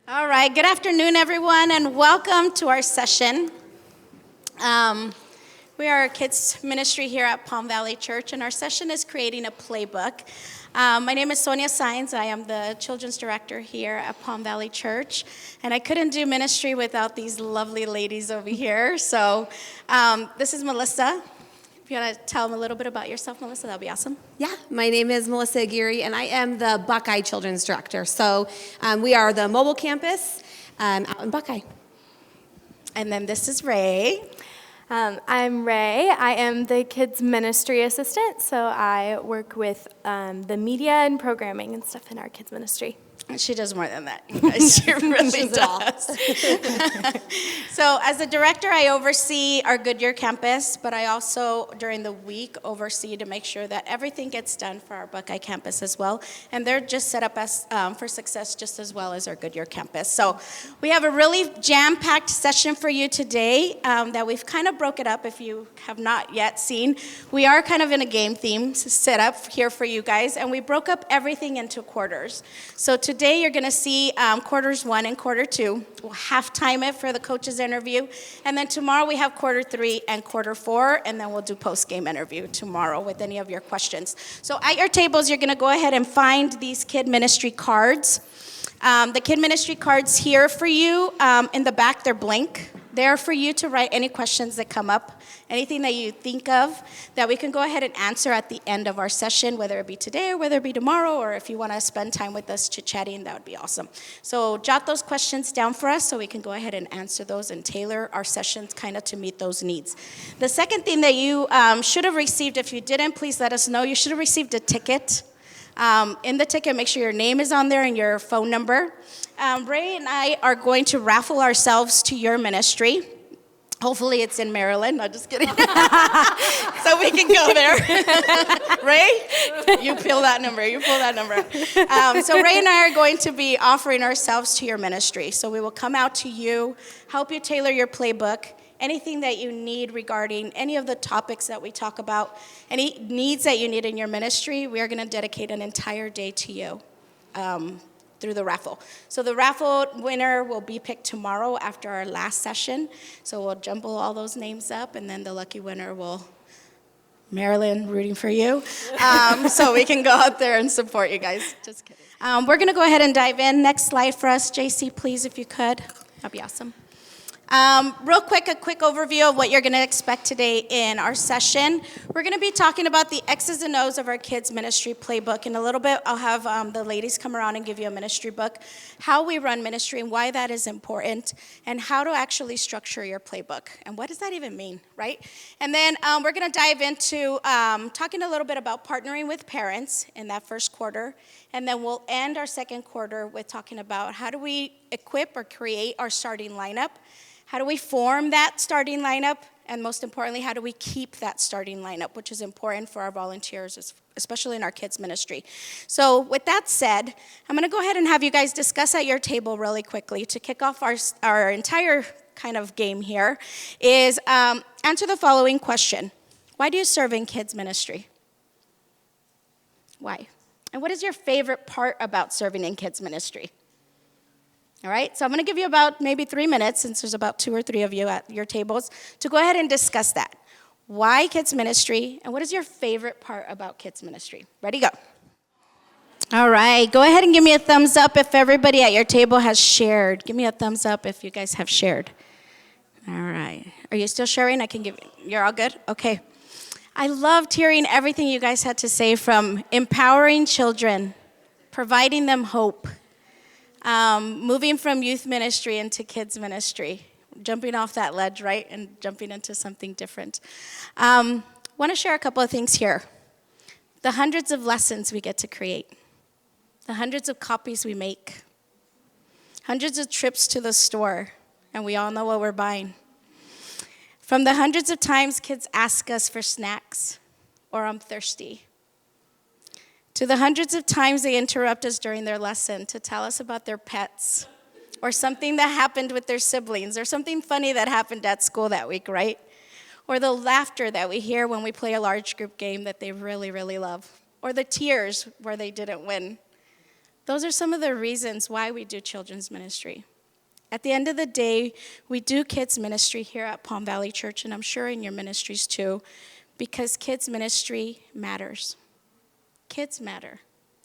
All right, good afternoon, everyone, and welcome to our session. We are a kids ministry here at Palm Valley Church, and our session is creating a playbook. My name is Sonia Saenz. I am the children's director here at Palm Valley Church, and I couldn't do ministry without these lovely ladies over here. So this is Melissa. If you want to tell them a little bit about yourself, Melissa, that would be awesome. Yeah, my name is Melissa Aguirre, and I am the Buckeye Children's Director. So we are the mobile campus out in Buckeye. And then this is Ray. I'm Ray. I am the kids ministry assistant, so I work with the media and programming and stuff in our kids ministry. She does more than that. She really does. So as the director, I oversee our Goodyear campus, but I also, during the week, oversee to make sure that everything gets done for our Buckeye campus as well. And they're just set up as for success just as well as our Goodyear campus. So we have a really jam-packed session for you today that we've kind of broke it up if you have not yet seen. We are kind of in a game theme set up here for you guys, and we broke up everything into quarters. So today you're going to see quarters 1 and quarter 2. We'll half-time it for the coaches interview. And then tomorrow we have quarter 3 and quarter 4, and then we'll do post-game interview tomorrow with any of your questions. So at your tables, you're going to go ahead and find these kid ministry cards. The kid ministry cards here for you, in the back, they're blank. They're for you to write any questions that come up, anything that you think of that we can go ahead and answer at the end of our session, whether it be today or whether it be tomorrow, or if you want to spend time with us chit-chatting, that would be awesome. So jot those questions down for us so we can go ahead and answer those and tailor our sessions kind of to meet those needs. The second thing that you should have received, if you didn't, please let us know. You should have received a ticket. In the ticket, make sure your name is on there and your phone number. Ray and I are going to raffle ourselves to your ministry. Hopefully it's in Maryland. No, just kidding. So we can go there. Ray, you pull that number. So Ray and I are going to be offering ourselves to your ministry. So we will come out to you, help you tailor your playbook, anything that you need regarding any of the topics that we talk about, any needs that you need in your ministry, we are going to dedicate an entire day to you through the raffle. So the raffle winner will be picked tomorrow after our last session. So we'll jumble all those names up, and then the lucky winner will, Marilyn, rooting for you, so we can go out there and support you guys. Just kidding. We're going to go ahead and dive in. Next slide for us, JC, please, if you could. That'd be awesome. Real quick, a quick overview of what you're going to expect today in our session. We're going to be talking about the X's and O's of our kids ministry playbook. In a little bit, I'll have the ladies come around and give you a ministry book, how we run ministry and why that is important, and how to actually structure your playbook. And what does that even mean, right? And then we're going to dive into talking a little bit about partnering with parents in that first quarter. And then we'll end our second quarter with talking about how do we equip or create our starting lineup. How do we form that starting lineup? And most importantly, how do we keep that starting lineup, which is important for our volunteers, especially in our kids ministry. So with that said, I'm going to go ahead and have you guys discuss at your table really quickly to kick off our entire kind of game here is answer the following question. Why do you serve in kids ministry? Why? And what is your favorite part about serving in kids ministry? All right, so I'm going to give you about maybe 3 minutes, since there's about 2 or 3 of you at your tables, to go ahead and discuss that. Why kids ministry, and what is your favorite part about kids ministry? Ready, go. All right, go ahead and give me a thumbs up if everybody at your table has shared. Give me a thumbs up if you guys have shared. All right, are you still sharing? You're all good? Okay. I loved hearing everything you guys had to say, from empowering children, providing them hope, moving from youth ministry into kids ministry, jumping off that ledge, right, and jumping into something different. Want to share a couple of things here. The hundreds of lessons we get to create, the hundreds of copies we make, hundreds of trips to the store, and we all know what we're buying. From the hundreds of times kids ask us for snacks or I'm thirsty, to the hundreds of times they interrupt us during their lesson to tell us about their pets or something that happened with their siblings or something funny that happened at school that week, right? Or the laughter that we hear when we play a large group game that they really, really love. Or the tears where they didn't win. Those are some of the reasons why we do children's ministry. At the end of the day, we do kids ministry here at Palm Valley Church, and I'm sure in your ministries too, because kids ministry matters. Kids matter.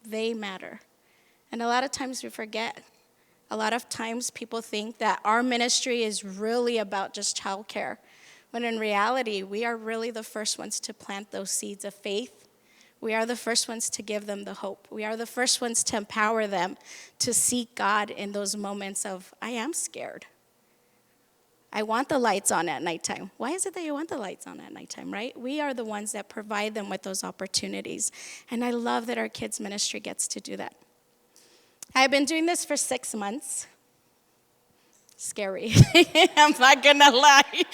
They matter. And a lot of times we forget. A lot of times people think that our ministry is really about just childcare, when in reality, we are really the first ones to plant those seeds of faith. We are the first ones to give them the hope. We are the first ones to empower them to seek God in those moments of, I am scared. I want the lights on at nighttime. Why is it that you want the lights on at nighttime, right? We are the ones that provide them with those opportunities. And I love that our kids ministry gets to do that. I've been doing this for 6 months. Scary. I'm not gonna lie.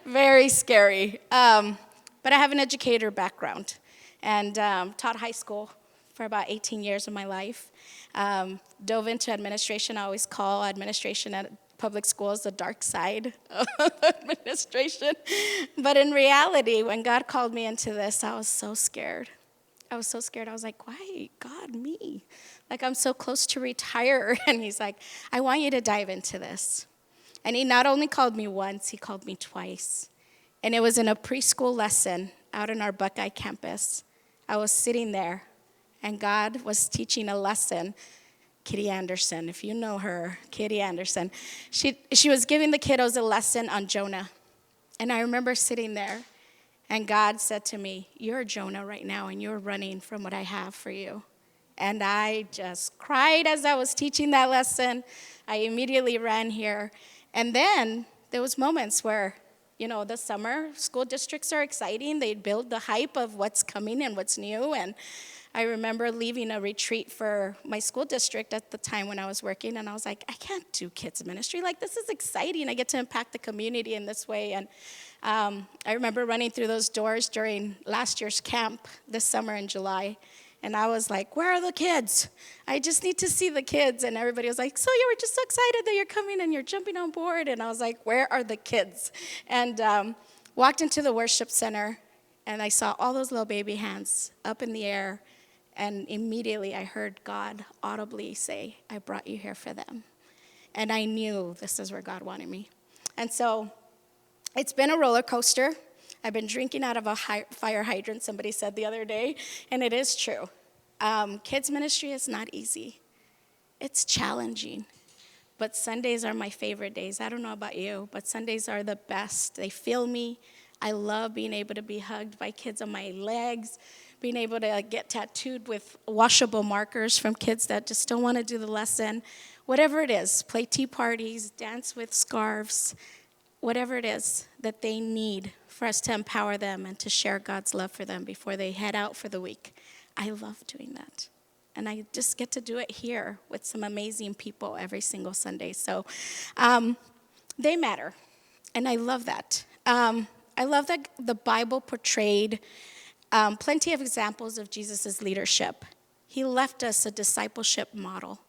Very scary. But I have an educator background and taught high school for about 18 years of my life. Dove into administration. I always call administration at public schools the dark side of administration. But in reality, when God called me into this, I was so scared. I was so scared. I was like, why, God, me? Like, I'm so close to retire. And he's like, I want you to dive into this. And he not only called me once, he called me twice. And it was in a preschool lesson out in our Buckeye campus. I was sitting there, and God was teaching a lesson. Kitty Anderson, if you know her, Kitty Anderson. She was giving the kiddos a lesson on Jonah. And I remember sitting there, and God said to me, you're Jonah right now, and you're running from what I have for you. And I just cried as I was teaching that lesson. I immediately ran here. And then there was moments where, the summer school districts are exciting. They build the hype of what's coming and what's new. And I remember leaving a retreat for my school district at the time when I was working. And I was like, I can't do kids ministry. Like, this is exciting. I get to impact the community in this way. And I remember running through those doors during last year's camp this summer in July. And I was like, where are the kids? I just need to see the kids. And everybody was like, so you were just so excited that you're coming and you're jumping on board. And I was like, where are the kids? And walked into the worship center, and I saw all those little baby hands up in the air. And immediately I heard God audibly say, I brought you here for them. And I knew this is where God wanted me. And so it's been a roller coaster. I've been drinking out of a fire hydrant, somebody said the other day, and it is true. Kids ministry is not easy. It's challenging, but Sundays are my favorite days. I don't know about you, but Sundays are the best. They fill me. I love being able to be hugged by kids on my legs, being able to get tattooed with washable markers from kids that just don't want to do the lesson. Whatever it is, play tea parties, dance with scarves, whatever it is that they need for us to empower them and to share God's love for them before they head out for the week. I love doing that. And I just get to do it here with some amazing people every single Sunday. So they matter. And I love that. I love that the Bible portrayed plenty of examples of Jesus' leadership. He left us a discipleship model.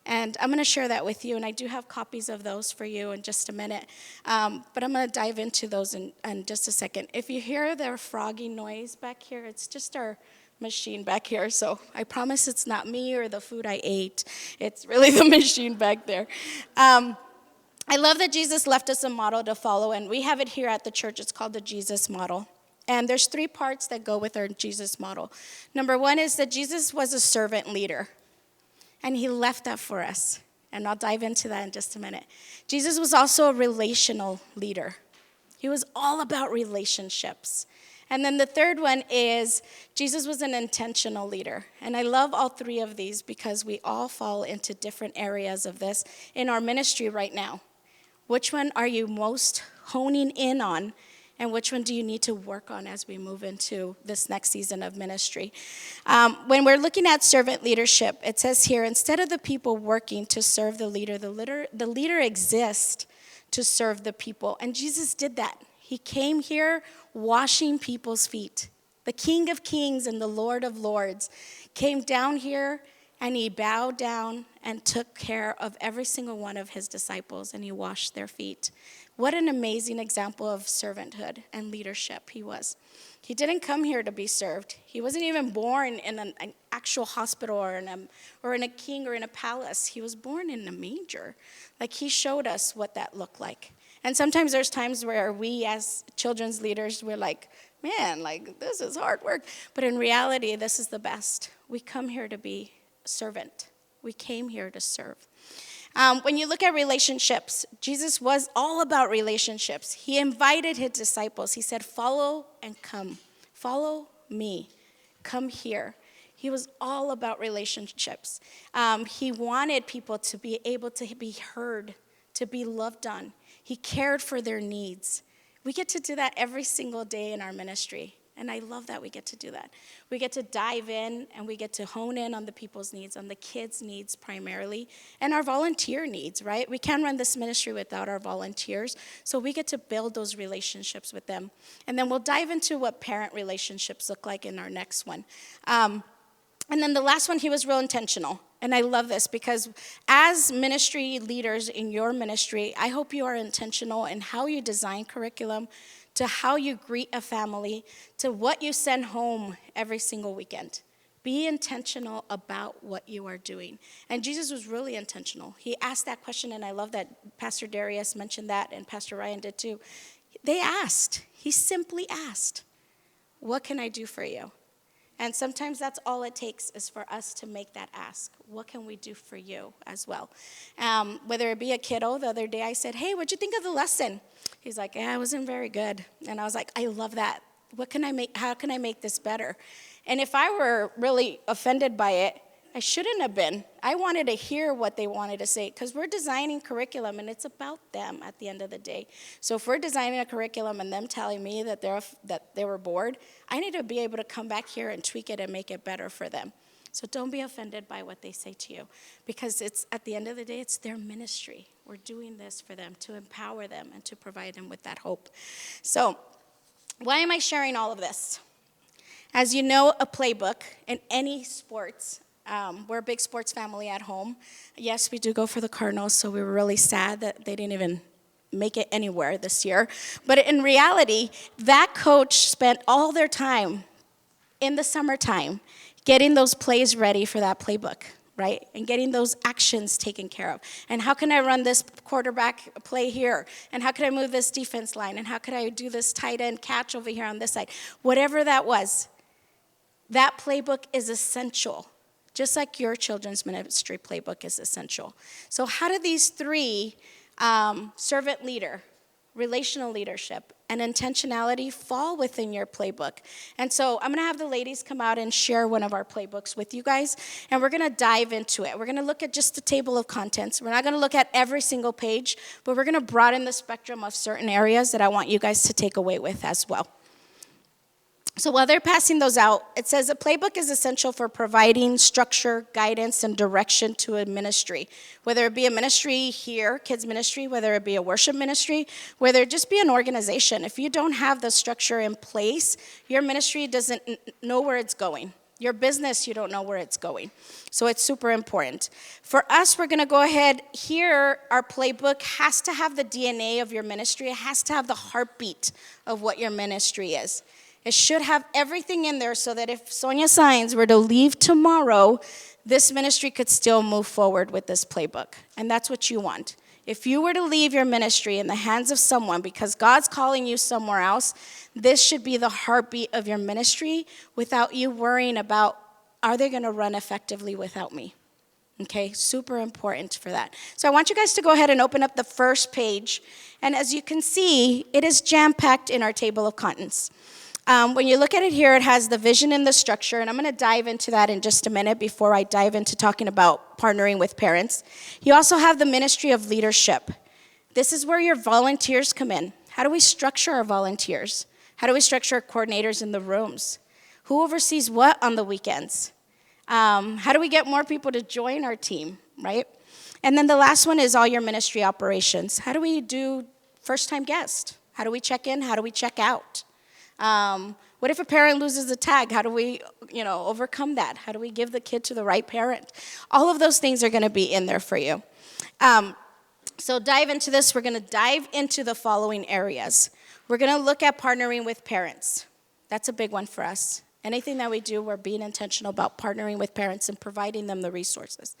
And I'm going to share that with you, and I do have copies of those for you in just a minute. But I'm going to dive into those in just a second. If you hear their frogging noise back here, it's just our machine back here. So I promise it's not me or the food I ate. It's really the machine back there. I love that Jesus left us a model to follow, and we have it here at the church. It's called the Jesus model. And there's 3 parts that go with our Jesus model. Number 1 is that Jesus was a servant leader. And he left that for us. And I'll dive into that in just a minute. Jesus was also a relational leader. He was all about relationships. And then the third one is Jesus was an intentional leader. And I love all 3 of these because we all fall into different areas of this in our ministry right now. Which one are you most honing in on? And which one do you need to work on as we move into this next season of ministry? When we're looking at servant leadership, it says here, instead of the people working to serve the leader exists to serve the people. And Jesus did that. He came here washing people's feet. The King of Kings and the Lord of Lords came down here And he bowed down and took care of every single one of his disciples, and he washed their feet. What an amazing example of servanthood and leadership he was. He didn't come here to be served. He wasn't even born in an actual hospital or in a king or in a palace. He was born in a manger. Like, he showed us what that looked like. And sometimes there's times where we as children's leaders, we're like, man, like, this is hard work. But in reality, this is the best. We come here to be servant. We came here to serve. When you look at relationships, Jesus was all about relationships. He invited his disciples. He said, follow and come. Follow me. Come here. He was all about relationships. He wanted people to be able to be heard, to be loved on. He cared for their needs. We get to do that every single day in our ministry. And I love that we get to do that. We get to dive in and we get to hone in on the people's needs, on the kids' needs primarily, and our volunteer needs, right? We can't run this ministry without our volunteers, so we get to build those relationships with them. And then we'll dive into what parent relationships look like in our next one. And then the last one, he was real intentional. And I love this because as ministry leaders in your ministry, I hope you are intentional in how you design curriculum, to how you greet a family, to what you send home every single weekend. Be intentional about what you are doing. And Jesus was really intentional. He asked that question, and I love that Pastor Darius mentioned that, and Pastor Ryan did too. They asked. He simply asked, what can I do for you? And sometimes that's all it takes is for us to make that ask. What can we do for you as well? Whether it be a kiddo, the other day I said, hey, what'd you think of the lesson? He's like, yeah, it wasn't very good. And I was like, I love that. What can I make? How can I make this better? And if I were really offended by it, I shouldn't have been. I wanted to hear what they wanted to say because we're designing curriculum and it's about them at the end of the day. So if we're designing a curriculum and them telling me that they were bored, I need to be able to come back here and tweak it and make it better for them. So don't be offended by what they say to you because it's at the end of the day, it's their ministry. We're doing this for them to empower them and to provide them with that hope. So why am I sharing all of this? As you know, a playbook in any sports, we're a big sports family at home. Yes, we do go for the Cardinals, so we were really sad that they didn't even make it anywhere this year. But in reality, that coach spent all their time in the summertime getting those plays ready for that playbook, right? And getting those actions taken care of. And how can I run this quarterback play here? And how can I move this defense line? And how could I do this tight end catch over here on this side? Whatever that was, that playbook is essential. Just like your children's ministry playbook is essential. So how do these three, servant leader, relational leadership, and intentionality fall within your playbook? And so I'm going to have the ladies come out and share one of our playbooks with you guys, and we're going to dive into it. We're going to look at just the table of contents. We're not going to look at every single page, but we're going to broaden the spectrum of certain areas that I want you guys to take away with as well. So while they're passing those out, it says a playbook is essential for providing structure, guidance, and direction to a ministry. Whether it be a ministry here, kids ministry, whether it be a worship ministry, whether it just be an organization. If you don't have the structure in place, your ministry doesn't know where it's going. Your business, you don't know where it's going. So it's super important. For us, we're going to go ahead here. Our playbook has to have the DNA of your ministry. It has to have the heartbeat of what your ministry is. It should have everything in there so that if Sonia Signs were to leave tomorrow, this ministry could still move forward with this playbook. And that's what you want. If you were to leave your ministry in the hands of someone because God's calling you somewhere else, this should be the heartbeat of your ministry without you worrying about, are they going to run effectively without me? Okay, super important for that. So I want you guys to go ahead and open up the first page. And as you can see, it is jam-packed in our table of contents. When you look at it here, it has the vision and the structure, and I'm going to dive into that in just a minute before I dive into talking about partnering with parents. You also have the ministry of leadership. This is where your volunteers come in. How do we structure our volunteers? How do we structure our coordinators in the rooms? Who oversees what on the weekends? How do we get more people to join our team, right? And then the last one is all your ministry operations. How do we do first-time guests? How do we check in? How do we check out? What if a parent loses a tag? How do we, overcome that? How do we give the kid to the right parent? All of those things are going to be in there for you. So dive into this. We're going to dive into the following areas. We're going to look at partnering with parents. That's a big one for us. Anything that we do, we're being intentional about partnering with parents and providing them the resources.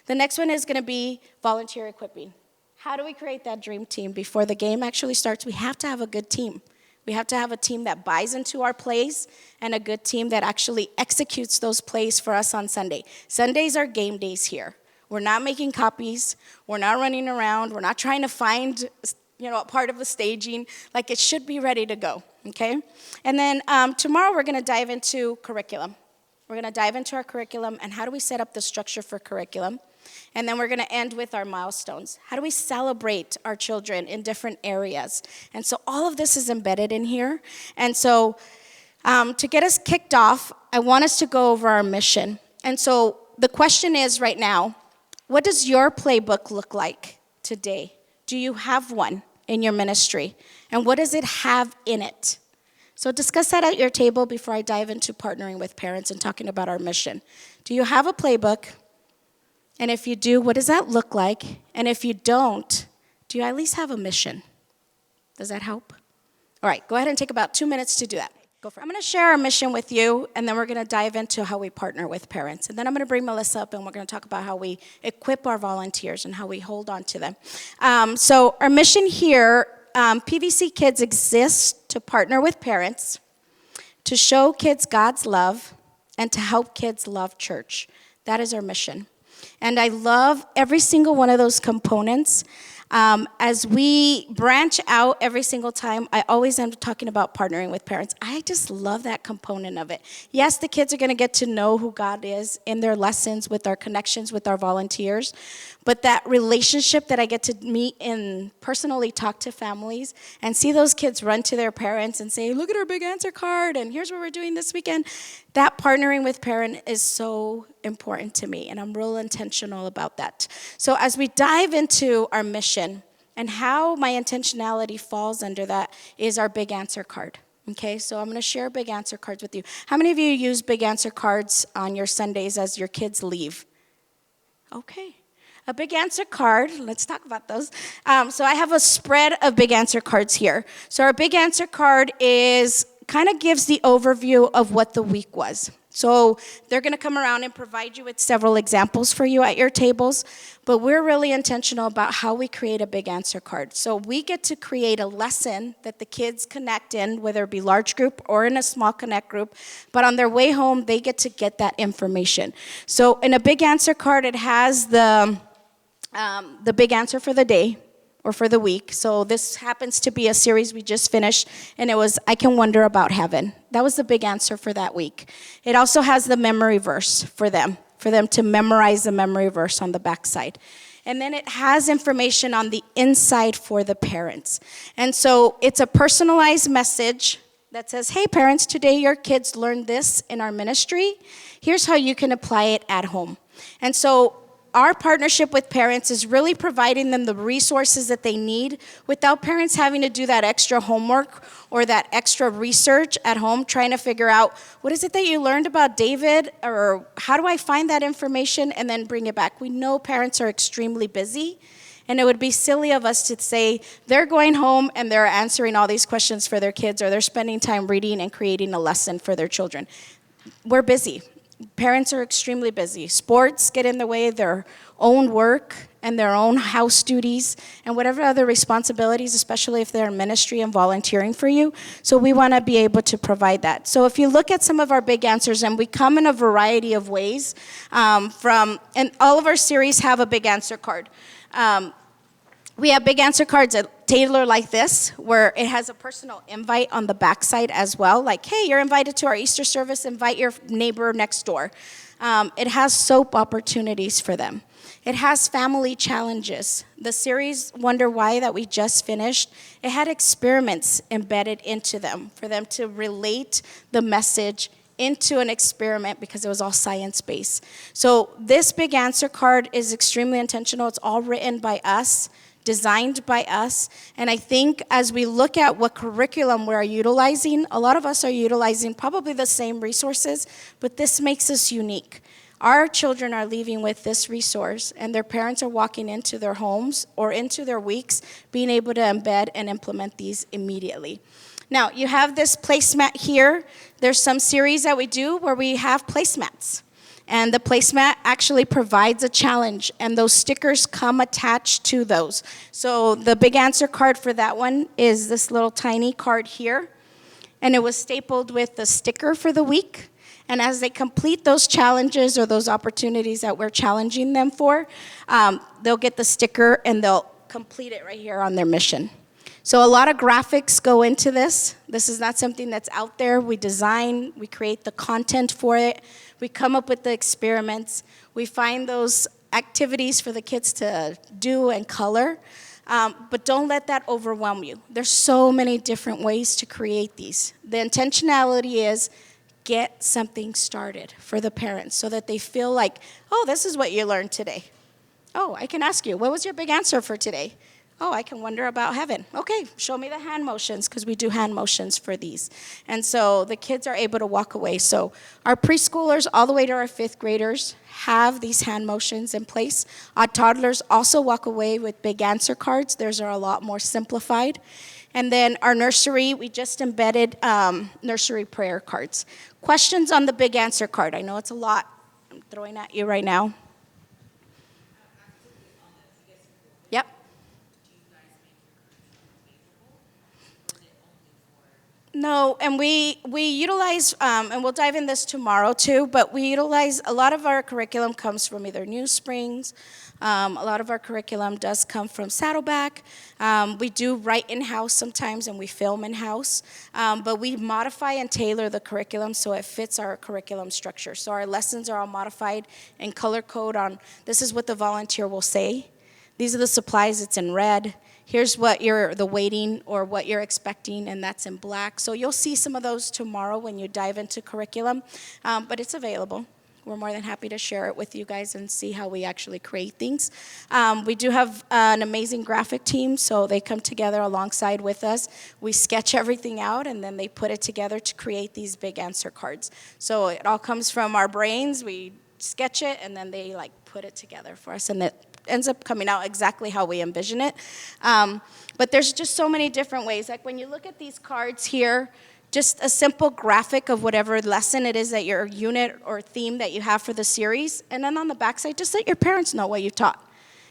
The next one is going to be volunteer equipping. How do we create that dream team? Before the game actually starts, we have to have a good team. We have to have a team that buys into our plays and a good team that actually executes those plays for us on Sunday. Sundays are game days here. We're not making copies. We're not running around. We're not trying to find, a part of the staging. Like, it should be ready to go, okay? And then tomorrow we're going to dive into curriculum. We're going to dive into our curriculum and how do we set up the structure for curriculum. And then we're going to end with our milestones. How do we celebrate our children in different areas? And so all of this is embedded in here. And so to get us kicked off, I want us to go over our mission. And so the question is right now, what does your playbook look like today? Do you have one in your ministry? And what does it have in it? So discuss that at your table before I dive into partnering with parents and talking about our mission. Do you have a playbook? And if you do, what does that look like? And if you don't, do you at least have a mission? Does that help? All right, go ahead and take about 2 minutes to do that. Go for it. I'm going to share our mission with you, and then we're going to dive into how we partner with parents. And then I'm going to bring Melissa up, and we're going to talk about how we equip our volunteers and how we hold on to them. So our mission here, PVC Kids exists to partner with parents, to show kids God's love, and to help kids love church. That is our mission. And I love every single one of those components. As we branch out every single time, I always end up talking about partnering with parents. I just love that component of it. Yes, the kids are going to get to know who God is in their lessons with our connections with our volunteers. But that relationship that I get to meet and personally talk to families and see those kids run to their parents and say, look at our big answer card and here's what we're doing this weekend. That partnering with parent is so important to me, and I'm real intentional about that. So as we dive into our mission and how my intentionality falls under that is our big answer card. Okay, so I'm going to share big answer cards with you. How many of you use big answer cards on your Sundays as your kids leave? Okay. A big answer card, let's talk about those. So I have a spread of big answer cards here. So our big answer card kind of gives the overview of what the week was. So they're going to come around and provide you with several examples for you at your tables, but we're really intentional about how we create a big answer card. So we get to create a lesson that the kids connect in, whether it be large group or in a small connect group, but on their way home, they get to get that information. So in a big answer card, it has the big answer for the day or for the week. So this happens to be a series we just finished, and it was, I Can Wonder About Heaven. That was the big answer for that week. It also has the memory verse for them to memorize the memory verse on the backside. And then it has information on the inside for the parents. And so it's a personalized message that says, hey parents, today your kids learned this in our ministry. Here's how you can apply it at home. And so our partnership with parents is really providing them the resources that they need without parents having to do that extra homework or that extra research at home, trying to figure out, what is it that you learned about David, or how do I find that information and then bring it back? We know parents are extremely busy, and it would be silly of us to say they're going home and they're answering all these questions for their kids, or they're spending time reading and creating a lesson for their children. We're busy. Parents are extremely busy. Sports get in the way of their own work and their own house duties and whatever other responsibilities, especially if they're in ministry and volunteering for you. So we want to be able to provide that. So if you look at some of our big answers, and we come in a variety of ways, and all of our series have a big answer card. We have big answer cards that tailor like this, where it has a personal invite on the backside as well. Like, hey, you're invited to our Easter service, invite your neighbor next door. It has soap opportunities for them. It has family challenges. The series Wonder Why that we just finished, it had experiments embedded into them for them to relate the message into an experiment, because it was all science-based. So this big answer card is extremely intentional. It's all written by us designed by us. And I think as we look at what curriculum we're utilizing, a lot of us are utilizing probably the same resources, but this makes us unique. Our children are leaving with this resource, and their parents are walking into their homes or into their weeks, being able to embed and implement these immediately. Now, you have this placemat here. There's some series that we do where we have placemats. And the placemat actually provides a challenge, and those stickers come attached to those. So the big answer card for that one is this little tiny card here. And it was stapled with the sticker for the week. And as they complete those challenges or those opportunities that we're challenging them for, they'll get the sticker and they'll complete it right here on their mission. So a lot of graphics go into this. This is not something that's out there. We design, we create the content for it. We come up with the experiments. We find those activities for the kids to do and color. But don't let that overwhelm you. There's so many different ways to create these. The intentionality is get something started for the parents so that they feel like, oh, this is what you learned today. Oh, I can ask you, what was your big answer for today? Oh, I can wonder about heaven. Okay, show me the hand motions, because we do hand motions for these. And so the kids are able to walk away. So our preschoolers all the way to our 5th graders have these hand motions in place. Our toddlers also walk away with big answer cards. Theirs are a lot more simplified. And then our nursery, we just embedded nursery prayer cards. Questions on the big answer card? I know it's a lot I'm throwing at you right now. Yep. No, and we utilize, and we'll dive in this tomorrow too, but we utilize, a lot of our curriculum comes from either New Springs, a lot of our curriculum does come from Saddleback. We do write in-house sometimes, and we film in-house, but we modify and tailor the curriculum so it fits our curriculum structure. So our lessons are all modified and color code on, this is what the volunteer will say. These are the supplies, it's in red. Here's what the weighting or what you're expecting, and that's in black. So you'll see some of those tomorrow when you dive into curriculum, but it's available. We're more than happy to share it with you guys and see how we actually create things. We do have an amazing graphic team, so they come together alongside with us. We sketch everything out, and then they put it together to create these big answer cards. So it all comes from our brains. We sketch it, and then they put it together for us, and it ends up coming out exactly how we envision it. But there's just so many different ways. Like when you look at these cards here, just a simple graphic of whatever lesson it is that your unit or theme that you have for the series. And then on the backside, just let your parents know what you taught.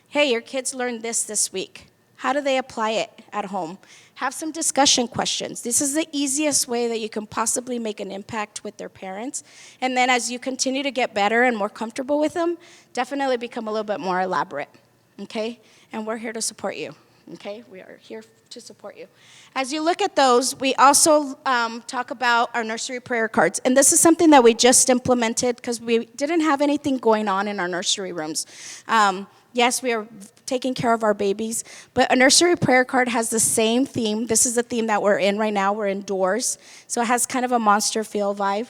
Hey, your kids learned this week. How do they apply it at home? Have some discussion questions. This is the easiest way that you can possibly make an impact with their parents. And then as you continue to get better and more comfortable with them, definitely become a little bit more elaborate, okay? And we're here to support you, okay? We are here to support you. As you look at those, we also talk about our nursery prayer cards. And this is something that we just implemented because we didn't have anything going on in our nursery rooms. Yes, we are taking care of our babies, but a nursery prayer card has the same theme. This is the theme that we're in right now. We're indoors, so it has kind of a monster feel vibe.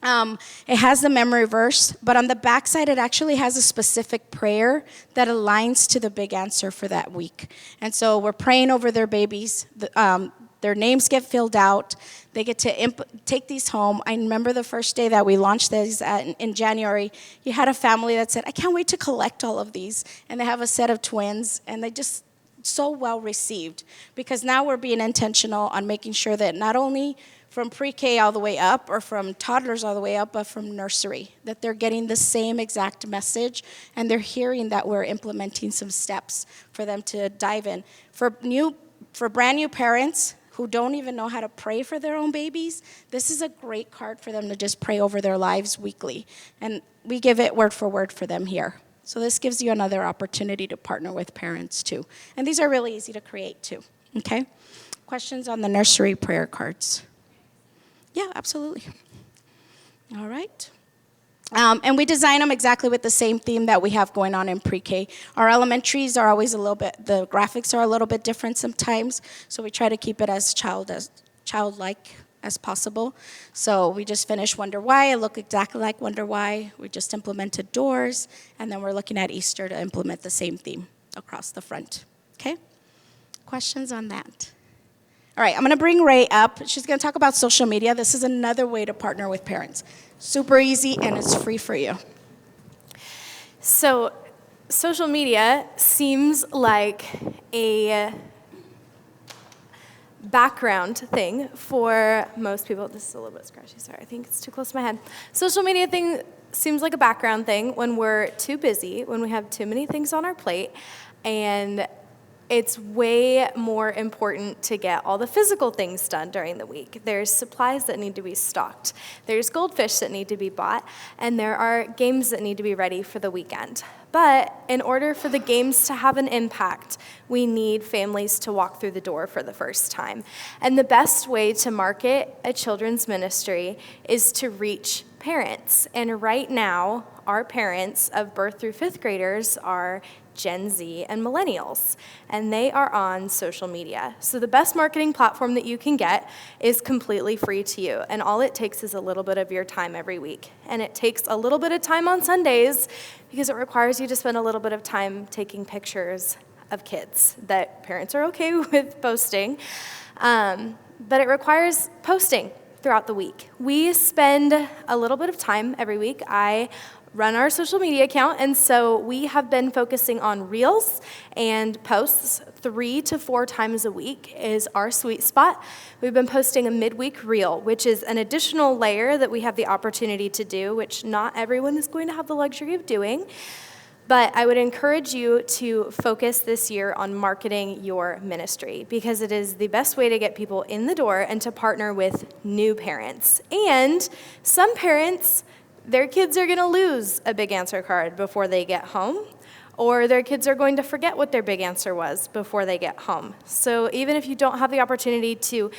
It has the memory verse, but on the backside, it actually has a specific prayer that aligns to the big answer for that week. And so we're praying over their babies. Their names get filled out. They get to take these home. I remember the first day that we launched these in January, you had a family that said, I can't wait to collect all of these. And they have a set of twins, and they just so well received. Because now we're being intentional on making sure that not only from pre-K all the way up, or from toddlers all the way up, but from nursery, that they're getting the same exact message, and they're hearing that we're implementing some steps for them to dive in. For brand new parents who don't even know how to pray for their own babies, this is a great card for them to just pray over their lives weekly. And we give it word for word for them here. So this gives you another opportunity to partner with parents too. And these are really easy to create too, okay? Questions on the nursery prayer cards? Yeah, absolutely. All right. And we design them exactly with the same theme that we have going on in pre-K. Our elementaries are always the graphics are a little bit different sometimes, so we try to keep it as childlike as possible. So we just finished Wonder Why. It looked exactly like Wonder Why. We just implemented doors, and then we're looking at Easter to implement the same theme across the front. Okay? Questions on that? All right, I'm going to bring Ray up. She's going to talk about social media. This is another way to partner with parents. Super easy, and it's free for you. So, social media seems like a background thing for most people. This is a little bit scratchy, sorry. I think it's too close to my head. Social media thing seems like a background thing when we're too busy, when we have too many things on our plate, and it's way more important to get all the physical things done during the week. There's supplies that need to be stocked. There's goldfish that need to be bought, and there are games that need to be ready for the weekend. But in order for the games to have an impact, we need families to walk through the door for the first time. And the best way to market a children's ministry is to reach parents. And right now, our parents of birth through fifth graders are Gen Z and millennials, and they are on social media. So the best marketing platform that you can get is completely free to you, and all it takes is a little bit of your time every week. And it takes a little bit of time on Sundays because it requires you to spend a little bit of time taking pictures of kids that parents are okay with posting, but it requires posting throughout the week. We spend a little bit of time every week. I run our social media account, and so we have been focusing on reels and posts 3 to 4 times a week is our sweet spot. We've been posting a midweek reel, which is an additional layer that we have the opportunity to do, which not everyone is going to have the luxury of doing. But I would encourage you to focus this year on marketing your ministry because it is the best way to get people in the door and to partner with new parents. And some parents, their kids are going to lose a big answer card before they get home, or their kids are going to forget what their big answer was before they get home. So even if you don't have the opportunity to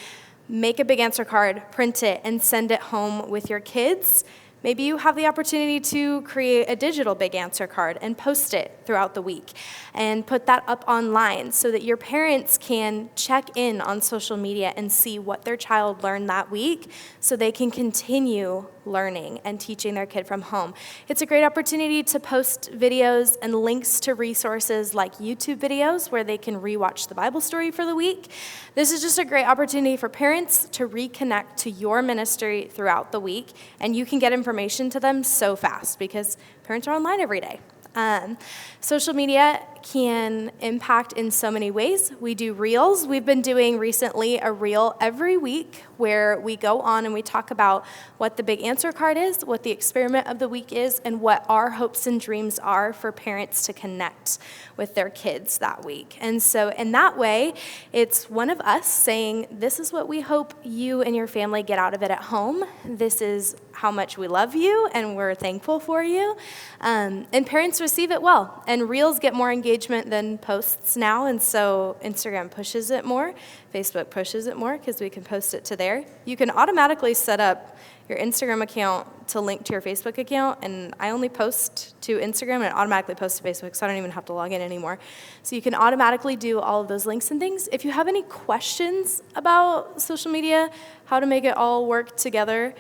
make a big answer card, print it, and send it home with your kids, maybe you have the opportunity to create a digital big answer card and post it throughout the week and put that up online so that your parents can check in on social media and see what their child learned that week so they can continue learning and teaching their kid from home. It's a great opportunity to post videos and links to resources like YouTube videos where they can rewatch the Bible story for the week. This is just a great opportunity for parents to reconnect to your ministry throughout the week, and you can get information to them so fast because parents are online every day. Social media can impact in so many ways. We do reels. We've been doing recently a reel every week where we go on and we talk about what the big answer card is, what the experiment of the week is, and what our hopes and dreams are for parents to connect with their kids that week. And so in that way, it's one of us saying, this is what we hope you and your family get out of it at home. This is how much we love you and we're thankful for you. And parents receive it well. And reels get more engagement than posts now, and so Instagram pushes it more. Facebook pushes it more because we can post it to there. You can automatically set up your Instagram account to link to your Facebook account, and I only post to Instagram and it automatically posts to Facebook, so I don't even have to log in anymore. So you can automatically do all of those links and things. If you have any questions about social media, how to make it all work together,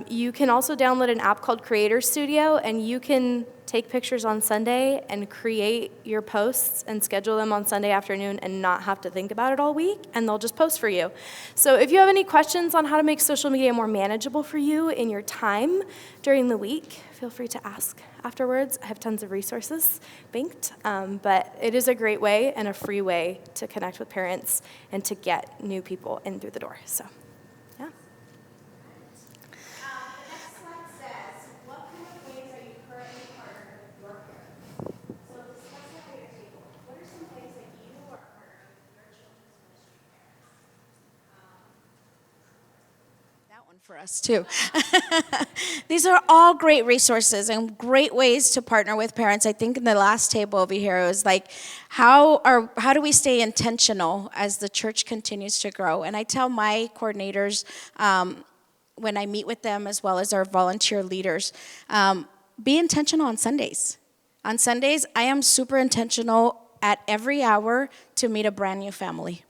you can also download an app called Creator Studio, and you can take pictures on Sunday and create your posts and schedule them on Sunday afternoon and not have to think about it all week, and they'll just post for you. So if you have any questions on how to make social media more manageable for you in your time during the week, feel free to ask afterwards. I have tons of resources banked, but it is a great way and a free way to connect with parents and to get new people in through the door. So. For us too. These are all great resources and great ways to partner with parents. I think in the last table over here it was like, how do we stay intentional as the church continues to grow? And I tell my coordinators when I meet with them, as well as our volunteer leaders, be intentional on Sundays. On Sundays, I am super intentional at every hour to meet a brand new family.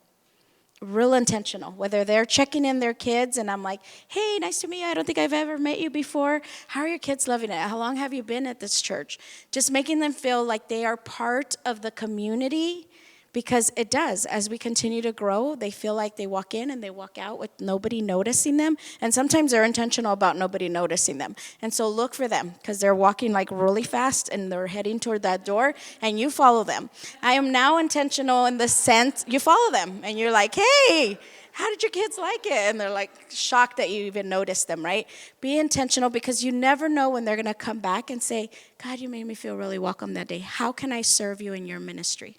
Real intentional, whether they're checking in their kids and I'm like, hey, nice to meet you. I don't think I've ever met you before. How are your kids loving it? How long have you been at this church? Just making them feel like they are part of the community because it does. As we continue to grow, they feel like they walk in and they walk out with nobody noticing them. And sometimes they're intentional about nobody noticing them. And so look for them because they're walking like really fast and they're heading toward that door and you follow them. I am now intentional in the sense you follow them and you're like, hey, how did your kids like it? And they're like shocked that you even noticed them, right? Be intentional because you never know when they're going to come back and say, God, you made me feel really welcome that day. How can I serve you in your ministry?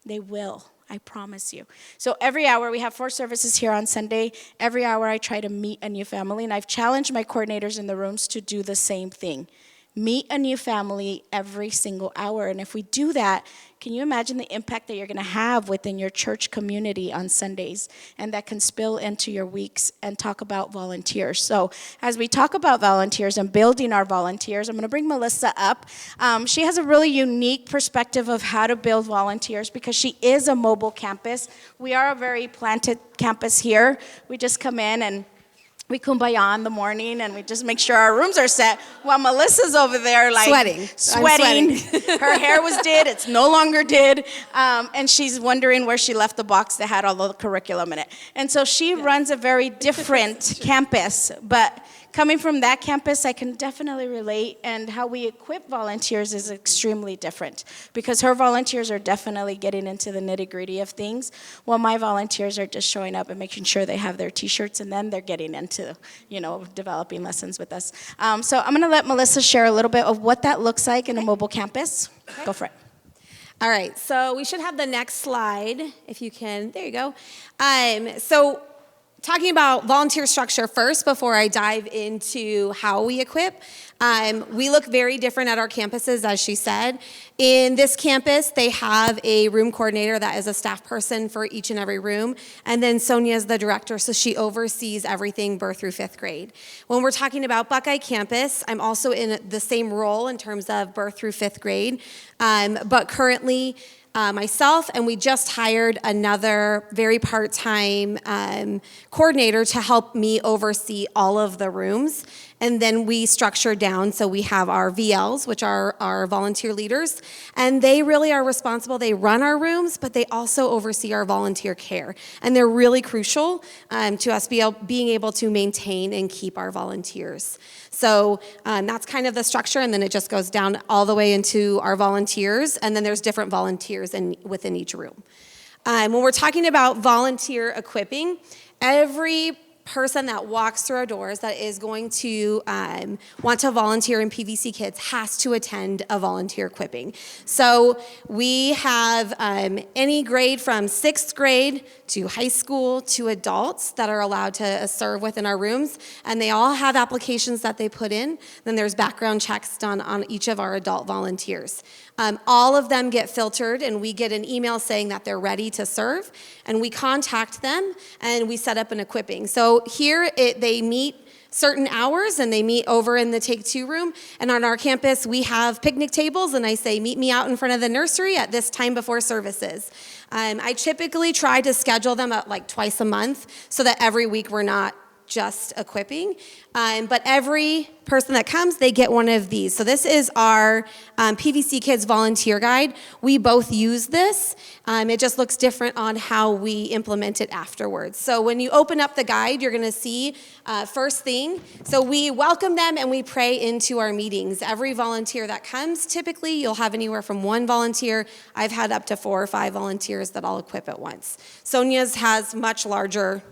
They will. I promise you. So every hour, we have 4 services here on Sunday. Every hour I try to meet a new family, and I've challenged my coordinators in the rooms to do the same thing. Meet a new family every single hour. And if we do that, can you imagine the impact that you're going to have within your church community on Sundays? And that can spill into your weeks and talk about volunteers. So as we talk about volunteers and building our volunteers, I'm going to bring Melissa up. She has a really unique perspective of how to build volunteers because she is a mobile campus. We are a very planted campus here. We just come in and we kumbaya in the morning and we just make sure our rooms are set while Melissa's over there like sweating. Her hair was did, it's no longer did. And she's wondering where she left the box that had all the curriculum in it. And so she runs a very different campus, but coming from that campus, I can definitely relate, and how we equip volunteers is extremely different because her volunteers are definitely getting into the nitty-gritty of things, while my volunteers are just showing up and making sure they have their T-shirts, and then they're getting into, developing lessons with us. So I'm going to let Melissa share a little bit of what that looks like in a mobile campus. Okay. Go for it. All right, so we should have the next slide, if you can. There you go. So talking about volunteer structure first before I dive into how we equip. We look very different at our campuses, as she said. In this campus, they have a room coordinator that is a staff person for each and every room. And then Sonia is the director, so she oversees everything birth through 5th grade. When we're talking about Buckeye campus, I'm also in the same role in terms of birth through 5th grade. But currently, myself, and we just hired another very part-time coordinator to help me oversee all of the rooms. And then we structure down, so we have our VLs, which are our volunteer leaders, and they really are responsible. They run our rooms, but they also oversee our volunteer care. And they're really crucial to us being able to maintain and keep our volunteers. So that's kind of the structure, and then it just goes down all the way into our volunteers, and then there's different volunteers within each room. When we're talking about volunteer equipping, every person that walks through our doors that is going to want to volunteer in PVC Kids has to attend a volunteer equipping. So we have any grade from 6th grade to high school to adults that are allowed to serve within our rooms, and they all have applications that they put in. Then there's background checks done on each of our adult volunteers. All of them get filtered, and we get an email saying that they're ready to serve, and we contact them, and we set up an equipping. So here they meet certain hours, and they meet over in the Take 2 room. And on our campus, we have picnic tables, and I say, meet me out in front of the nursery at this time before services. I typically try to schedule them like twice a month so that every week we're not just equipping. But every person that comes, they get one of these. So this is our PVC Kids volunteer guide. We both use this. It just looks different on how we implement it afterwards. So when you open up the guide, you're going to see first thing. So we welcome them and we pray into our meetings. Every volunteer that comes, typically you'll have anywhere from 1 volunteer. I've had up to 4 or 5 volunteers that I'll equip at once. Sonia's has much larger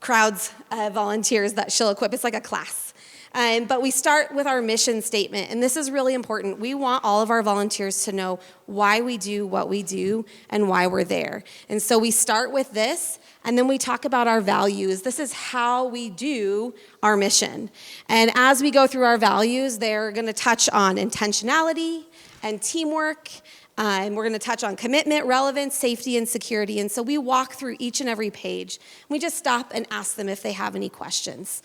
crowds of volunteers that she'll equip. It's like a class. But we start with our mission statement, and this is really important. We want all of our volunteers to know why we do what we do and why we're there. And so we start with this, and then we talk about our values. This is how we do our mission. And as we go through our values, they're going to touch on intentionality and teamwork. We're going to touch on commitment, relevance, safety, and security. And so we walk through each and every page. We just stop and ask them if they have any questions.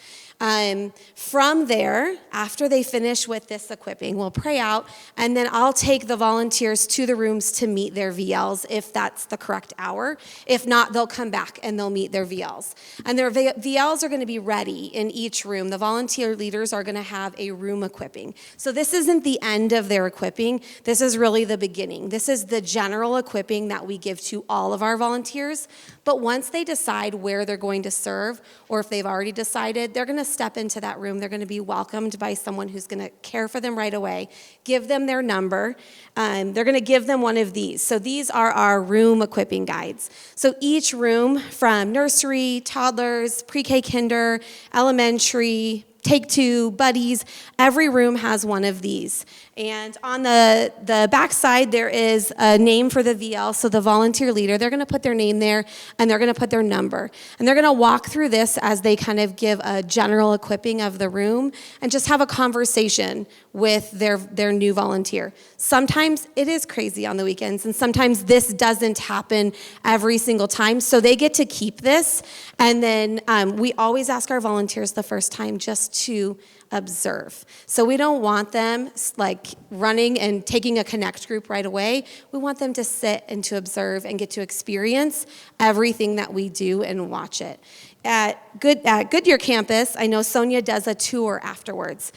From there, after they finish with this equipping, we'll pray out, and then I'll take the volunteers to the rooms to meet their VLs if that's the correct hour. If not, they'll come back and they'll meet their VLs. And their VLs are going to be ready in each room. The volunteer leaders are going to have a room equipping. So this isn't the end of their equipping. This is really the beginning. equipping. This is the general equipping that we give to all of our volunteers. But once they decide where they're going to serve, or if they've already decided, they're going to step into that room. They're going to be welcomed by someone who's going to care for them right away, give them their number. They're going to give them one of these. So these are our room equipping guides. So each room, from nursery, toddlers, pre-K, kinder, elementary, Take Two, buddies, every room has one of these. And on the back side, there is a name for the VL, so the volunteer leader. They're going to put their name there, and they're going to put their number. And they're going to walk through this as they kind of give a general equipping of the room and just have a conversation with their new volunteer. Sometimes it is crazy on the weekends, and sometimes this doesn't happen every single time. So they get to keep this. And then we always ask our volunteers the first time just to observe. So we don't want them like running and taking a connect group right away. We want them to sit and to observe and get to experience everything that we do and watch it. At Goodyear campus, I know Sonia does a tour afterwards.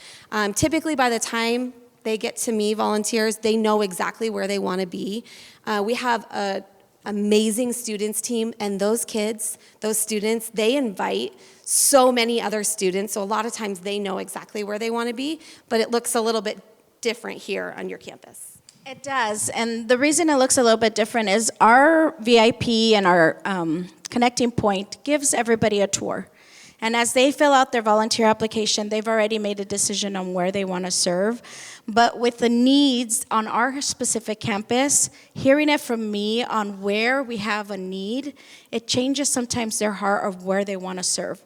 Typically by the time they get to me, volunteers, they know exactly where they want to be. We have an amazing students team, and those kids, those students, they invite so many other students, so a lot of times they know exactly where they want to be, but it looks a little bit different here on your campus. It does, and the reason it looks a little bit different is our VIP and our connecting point gives everybody a tour. And as they fill out their volunteer application, they've already made a decision on where they want to serve. But with the needs on our specific campus, hearing it from me on where we have a need, it changes sometimes their heart of where they want to serve.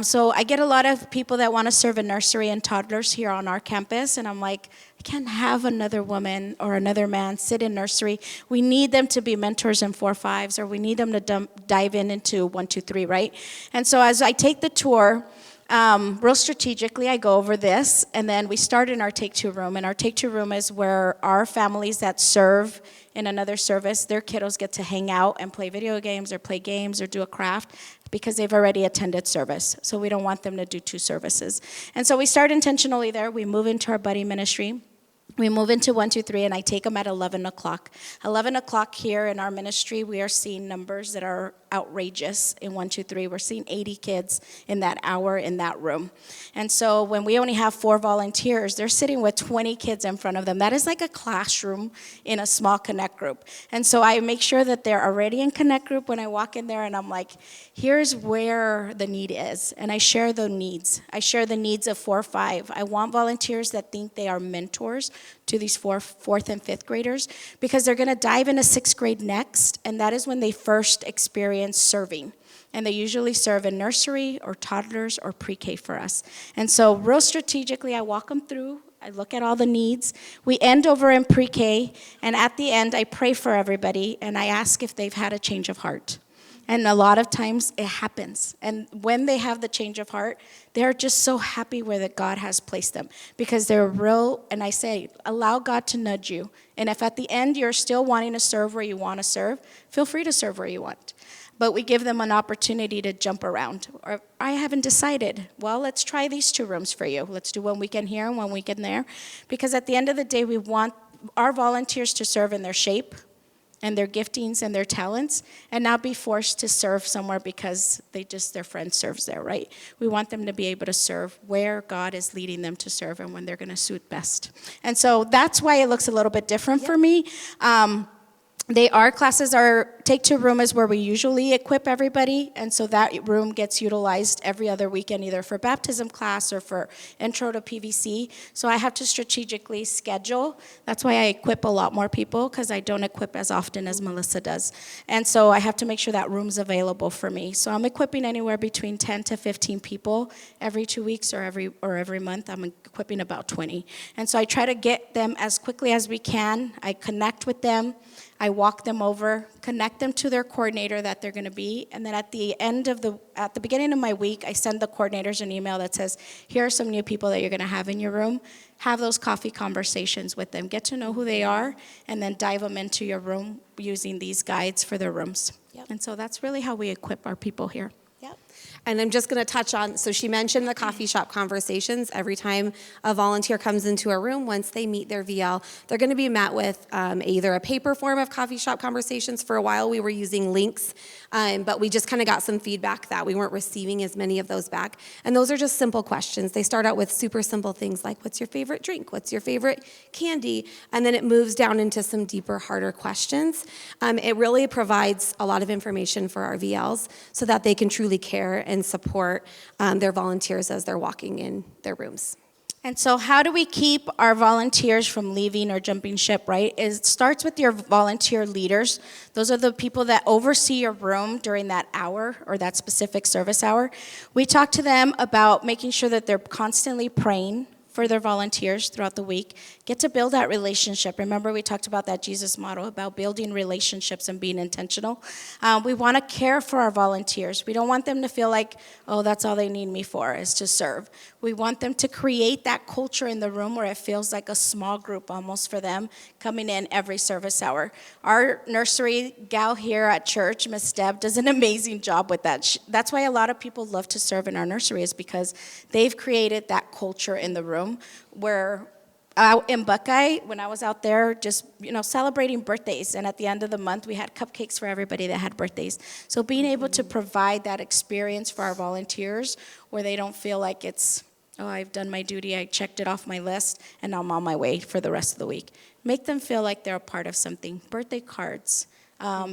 So I get a lot of people that want to serve in nursery and toddlers here on our campus, and I'm like, I can't have another woman or another man sit in nursery. We need them to be mentors in 4-5s, or we need them to dive into 1-2-3, right? And so as I take the tour, real strategically, I go over this, and then we start in our Take Two room. And our Take Two room is where our families that serve in another service, their kiddos get to hang out and play video games or play games or do a craft because they've already attended service. So we don't want them to do 2 services. And so we start intentionally there. We move into our buddy ministry. We move into 1-2-3, and I take them at 11 o'clock. 11 o'clock here in our ministry, we are seeing numbers that are outrageous in 1-2-3. We're seeing 80 kids in that hour in that room. And so when we only have 4 volunteers, they're sitting with 20 kids in front of them. That is like a classroom in a small connect group. And so I make sure that they're already in connect group when I walk in there, and I'm like, here's where the need is. And I share the needs. I share the needs of 4-5. I want volunteers that think they are mentors to these 4th and 5th graders, because they're going to dive into 6th grade next, and that is when they first experience serving. And they usually serve in nursery or toddlers or pre-K for us. And so real strategically, I walk them through. I look at all the needs. We end over in pre-K, and at the end, I pray for everybody, and I ask if they've had a change of heart. And a lot of times it happens. And when they have the change of heart, they're just so happy where that God has placed them, because they're real. And I say, allow God to nudge you. And if at the end you're still wanting to serve where you want to serve, feel free to serve where you want. But we give them an opportunity to jump around. Or I haven't decided. Well, let's try these 2 rooms for you. Let's do 1 weekend here and 1 weekend there. Because at the end of the day, we want our volunteers to serve in their shape and their giftings and their talents, and not be forced to serve somewhere because their friend serves there, right? We want them to be able to serve where God is leading them to serve and when they're going to suit best. And so that's why it looks a little bit different for me. Our Take Two room is where we usually equip everybody, and so that room gets utilized every other weekend, either for baptism class or for intro to PVC. So I have to strategically schedule. That's why I equip a lot more people, because I don't equip as often as Melissa does. And so I have to make sure that room's available for me. So I'm equipping anywhere between 10 to 15 people every 2 weeks or every month. I'm equipping about 20. And so I try to get them as quickly as we can. I connect with them. I walk them over, connect them to their coordinator that they're going to be, and then at the beginning of my week, I send the coordinators an email that says, here are some new people that you're going to have in your room. Have those coffee conversations with them. Get to know who they are, and then dive them into your room using these guides for their rooms. Yep. And so that's really how we equip our people here. Yep. And I'm just going to touch on, so she mentioned the coffee shop conversations. Every time a volunteer comes into a room, once they meet their VL, they're going to be met with either a paper form of coffee shop conversations. For a while, we were using links, but we just kind of got some feedback that we weren't receiving as many of those back. And those are just simple questions. They start out with super simple things like, what's your favorite drink? What's your favorite candy? And then it moves down into some deeper, harder questions. It really provides a lot of information for our VLs so that they can truly care and support their volunteers as they're walking in their rooms. And so how do we keep our volunteers from leaving or jumping ship, right? It starts with your volunteer leaders. Those are the people that oversee your room during that hour or that specific service hour. We talk to them about making sure that they're constantly praying for their volunteers throughout the week. Get to build that relationship. Remember, we talked about that Jesus model about building relationships and being intentional. We want to care for our volunteers. We don't want them to feel like, oh, that's all they need me for, is to serve. We want them to create that culture in the room where it feels like a small group almost for them coming in every service hour. Our nursery gal here at church, Miss Deb, does an amazing job with that. That's why a lot of people love to serve in our nursery, is because they've created that culture in the room where out in Buckeye, when I was out there just, celebrating birthdays, and at the end of the month, we had cupcakes for everybody that had birthdays. So being able to provide that experience for our volunteers where they don't feel like it's, oh, I've done my duty, I checked it off my list, and I'm on my way for the rest of the week. Make them feel like they're a part of something. Birthday cards.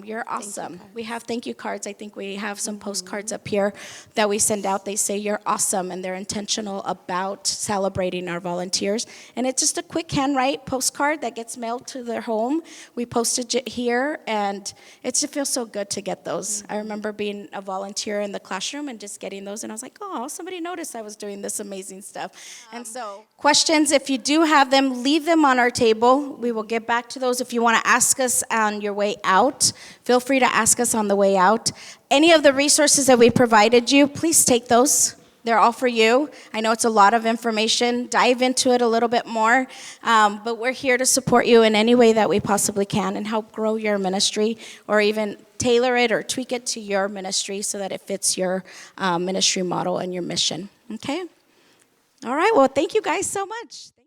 You're awesome. We have thank you cards. I think we have some postcards up here that we send out. They say you're awesome, and they're intentional about celebrating our volunteers. And it's just a quick handwrite postcard that gets mailed to their home. We posted it here, and it just feels so good to get those. I remember being a volunteer in the classroom and just getting those, and I was like, oh, somebody noticed I was doing this amazing stuff. And so questions, if you do have them, leave them on our table. We will get back to those. If you want to ask us on your way out, feel free to ask us on the way out. Any of the resources that we provided you, please take those. They're all for you. I know it's a lot of information. Dive into it a little bit more. But we're here to support you in any way that we possibly can and help grow your ministry, or even tailor it or tweak it to your ministry so that it fits your ministry model and your mission. Okay? All right. Well, thank you guys so much.